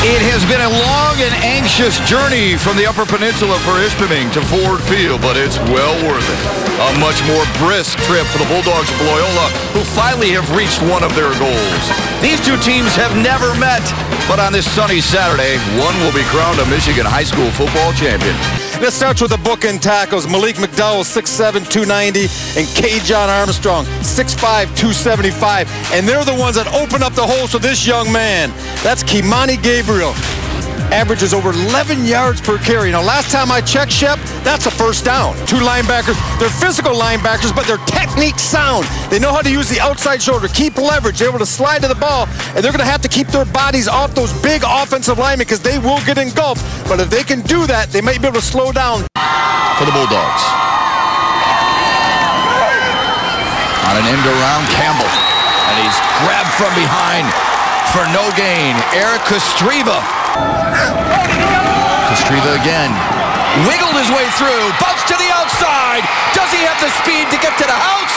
It has been a long and anxious journey from the Upper Peninsula for Ishpeming to Ford Field, but it's well worth it. A much more brisk trip for the Bulldogs of Loyola, who finally have reached one of their goals. These two teams have never met, but on this sunny Saturday, one will be crowned a Michigan high school football champion. Let's start with the bookend tackles. Malik McDowell, 6'7", 290, and K. John Armstrong, 6'5", 275. And they're the ones that open up the holes for this young man. That's Kimani Gabriel. Averages over 11 yards per carry. Now, last time I checked, Shep, that's a first down. Two linebackers. They're physical linebackers, but their technique sound. They know how to use the outside shoulder, keep leverage. They're able to slide to the ball, and they're going to have to keep their bodies off those big offensive linemen because they will get engulfed. But if they can do that, they might be able to slow down. For the Bulldogs. On an end around, Campbell. And he's grabbed from behind for no gain. Eric Kostreva. Kostreva again. Wiggled his way through. Bumps to the outside. Does he have the speed to get to the house?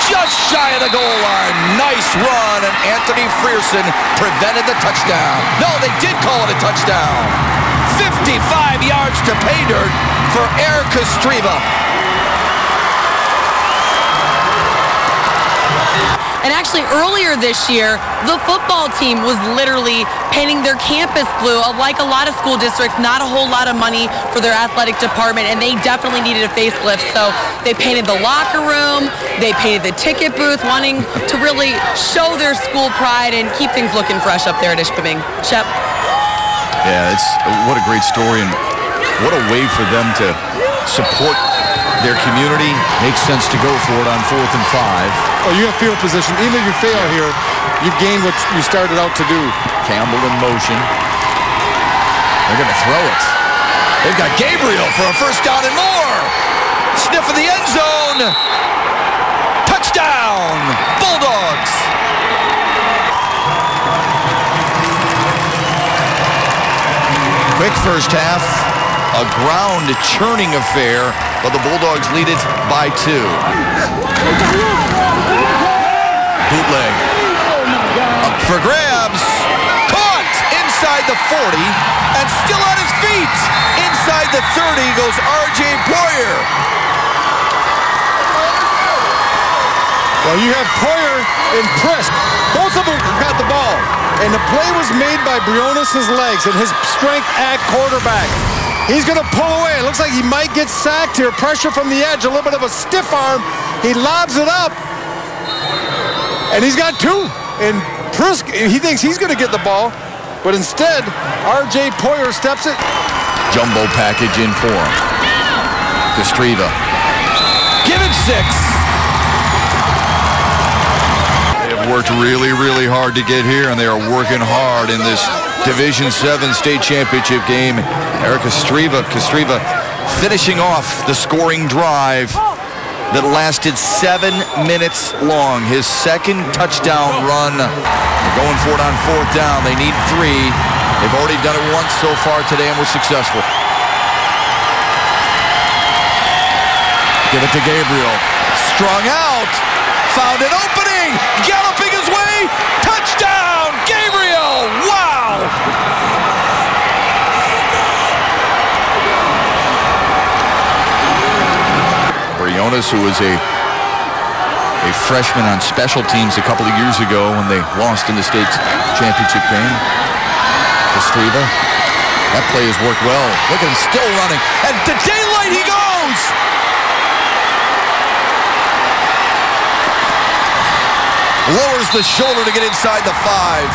Just shy of the goal line. Nice run, and Anthony Frierson prevented the touchdown. No, they did call it a touchdown. 55 yards to pay dirt for Eric Kostreva. And actually, earlier this year, the football team was literally painting their campus blue. Like a lot of school districts, not a whole lot of money for their athletic department, and they definitely needed a facelift. So they painted the locker room, they painted the ticket booth, wanting to really show their school pride and keep things looking fresh up there at Ishpeming. Shep? Yeah, what a great story, and what a way for them to support their community. Makes sense to go for it on 4th and 5. Oh, you have field position. Even if you fail here, you gain what you started out to do. Campbell in motion. They're going to throw it. They've got Gabriel for a first down and more. Sniff of the end zone. Touchdown, Bulldogs. Quick first half. A ground churning affair, but the Bulldogs lead it by 2. Bootleg. Up for grabs. Caught inside the 40 and still on his feet. Inside the 30 goes R.J. Poyer. Well, you have Poyer and Prisk. Both of them got the ball. And the play was made by Briones' legs and his strength at quarterback. He's going to pull away. It looks like he might get sacked here. Pressure from the edge, a little bit of a stiff arm. He lobs it up. And he's got 2. And Prisk, he thinks he's going to get the ball. But instead, R.J. Poyer steps it. Jumbo package in for him. Kostreva. Give it 6. They have worked really, really hard to get here, and they are working hard in this Division 7 state championship game. Eric Kostreva finishing off the scoring drive that lasted 7 minutes long. His second touchdown run. They're going for it on 4th down. They need 3. They've already done it once so far today and were successful. Give it to Gabriel. Strung out. Found an opening. Galloping his way. Touchdown, Gabriel. Wow. Briones, who was a freshman on special teams a couple of years ago when they lost in the state championship game. Kostreva. That play has worked well. Look at him still running. And to daylight he goes. Lowers the shoulder to get inside the 5.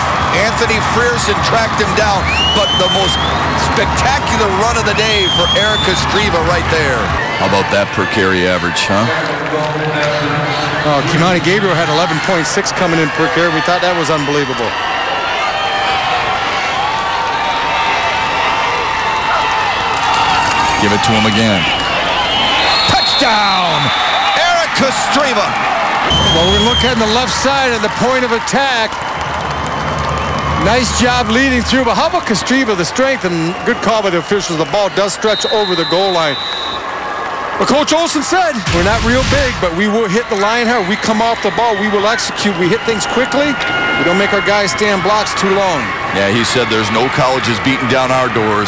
Anthony Frierson tracked him down, but the most spectacular run of the day for Eric Kostreva right there. How about that per carry average, huh? Oh, Kimani Gabriel had 11.6 coming in per carry. We thought that was unbelievable. Give it to him again. Touchdown! Eric Kostreva. Well, we look at the left side at the point of attack. Nice job leading through, but how about Kostreva? The strength, and good call by the officials. The ball does stretch over the goal line. But Coach Olson said, we're not real big, but we will hit the line hard. We come off the ball. We will execute. We hit things quickly. We don't make our guys stand blocks too long. Yeah, he said there's no colleges beating down our doors.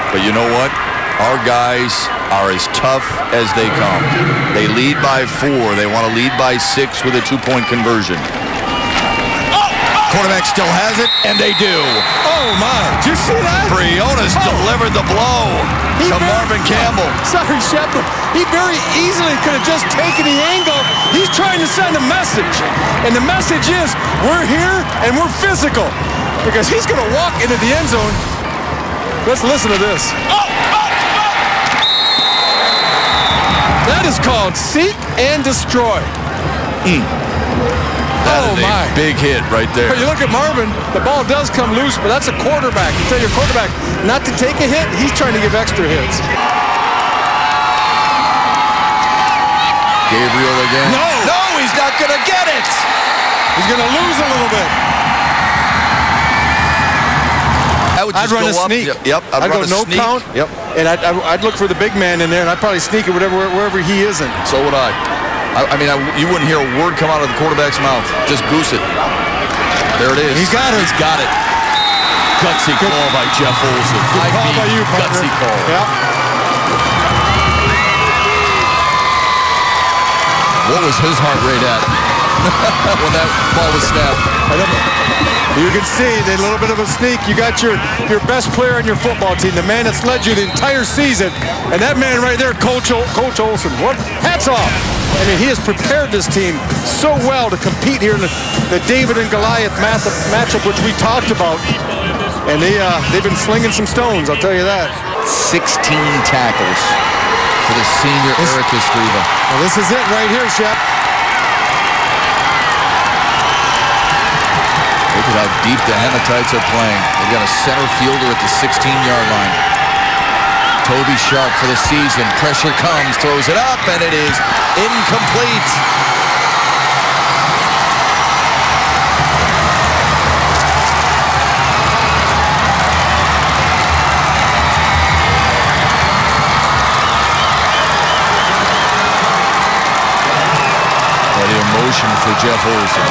But you know what? Our guys are as tough as they come. They lead by 4. They want to lead by 6 with a 2-point conversion. Quarterback still has it, and they do. Oh, my. Did you see that? Briones delivered the blow to Marvin Campbell. Sorry, Shepard. He very easily could have just taken the angle. He's trying to send a message. And the message is, we're here and we're physical. Because he's going to walk into the end zone. Let's listen to this. That is called seek and destroy. That is a big hit right there. You look at Marvin, the ball does come loose, but that's a quarterback. You tell your quarterback not to take a hit, he's trying to give extra hits. Gabriel again. No, he's not going to get it. He's going to lose a little bit. I'd run a sneak. Yep. I'd go no count. Yep. And I'd look for the big man in there, and I'd probably sneak it wherever he isn't. So would I. You wouldn't hear a word come out of the quarterback's mouth. Just goose it. There it is. He's got it. He's got it. Gutsy call by Jeff Olson. Good call by you, partner. Gutsy call. Yep. What was his heart rate at when that ball was snapped? You can see a little bit of a sneak. You got your best player on your football team, the man that's led you the entire season, and that man right there, Coach Olson. What? Hats off. I mean, he has prepared this team so well to compete here in the David and Goliath matchup, which we talked about. And they've been slinging some stones, I'll tell you that. 16 tackles for the senior Eric Ishpeming. Well, this is it right here, Shep. Look at how deep the Hematites are playing. They've got a center fielder at the 16-yard line. Toby Sharp for the season. Pressure comes, throws it up, and it is incomplete. What the emotion for Jeff Olson.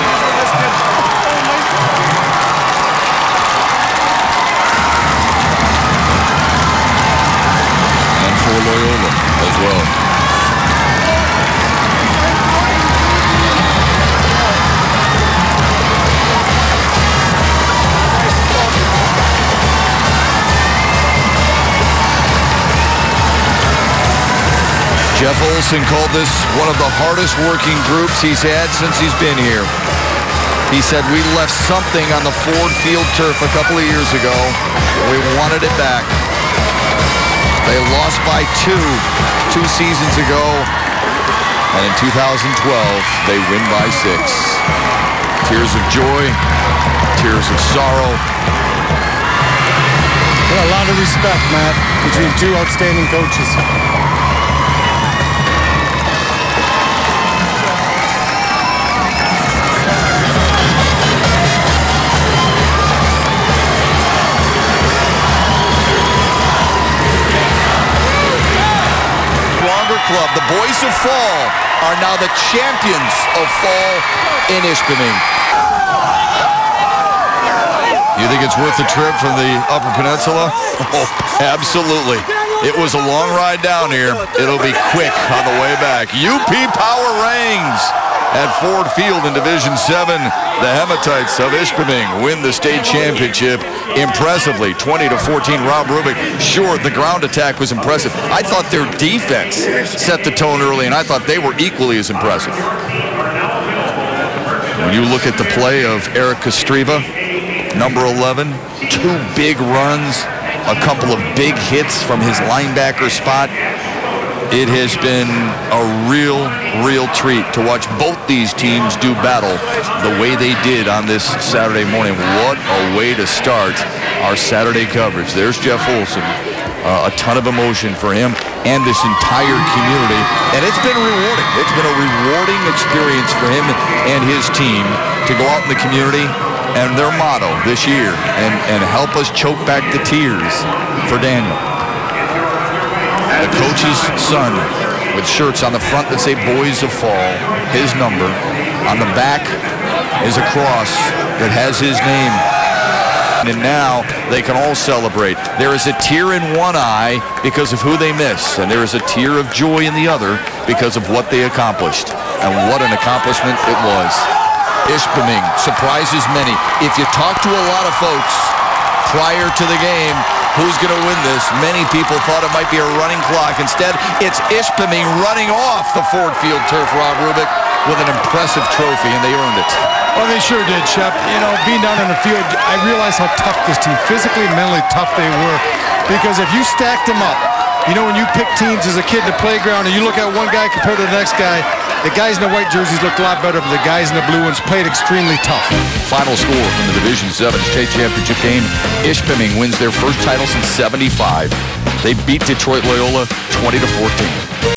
For Loyola as well. Jeff Olson called this one of the hardest working groups he's had since he's been here. He said, we left something on the Ford Field turf a couple of years ago. We wanted it back. They lost by 2 seasons ago, and in 2012, they win by 6. Tears of joy, tears of sorrow. A lot of respect, Matt, between 2 outstanding coaches. Club. The boys of fall are now the champions of fall in Ishpeming. You think it's worth the trip from the Upper Peninsula? Oh, absolutely. It was a long ride down here. It'll be quick on the way back. UP power reigns at Ford Field in Division 7. The Hematites of Ishpeming win the state championship impressively, 20-14. Rob Rubik. Sure, the ground attack was impressive. I thought their defense set the tone early, and I thought they were equally as impressive. When you look at the play of Eric Kostriva, number 11, 2 big runs, a couple of big hits from his linebacker spot. It has been a real treat to watch both these teams do battle the way they did on this Saturday morning. What a way to start our Saturday coverage. There's Jeff Olson. A ton of emotion for him and this entire community. And it's been rewarding. It's been a rewarding experience for him and his team to go out in the community and their motto this year and help us choke back the tears for Daniel. The coach's son with shirts on the front that say Boys of Fall, his number. On the back is a cross that has his name. And now they can all celebrate. There is a tear in one eye because of who they miss, and there is a tear of joy in the other because of what they accomplished. And what an accomplishment it was. Ishpeming surprises many. If you talk to a lot of folks prior to the game, who's going to win this? Many people thought it might be a running clock. Instead, it's Ishpeming running off the Ford Field turf, Rob Rubik, with an impressive trophy, and they earned it. Well, they sure did, Shep. You know, being down on the field, I realized how tough this team, physically and mentally tough they were. Because if you stacked them up, you know, when you pick teams as a kid in the playground and you look at one guy compared to the next guy, the guys in the white jerseys looked a lot better, but the guys in the blue ones played extremely tough. Final score from the Division 7 state championship game, Ishpeming wins their first title since '75. They beat Detroit Loyola 20-14.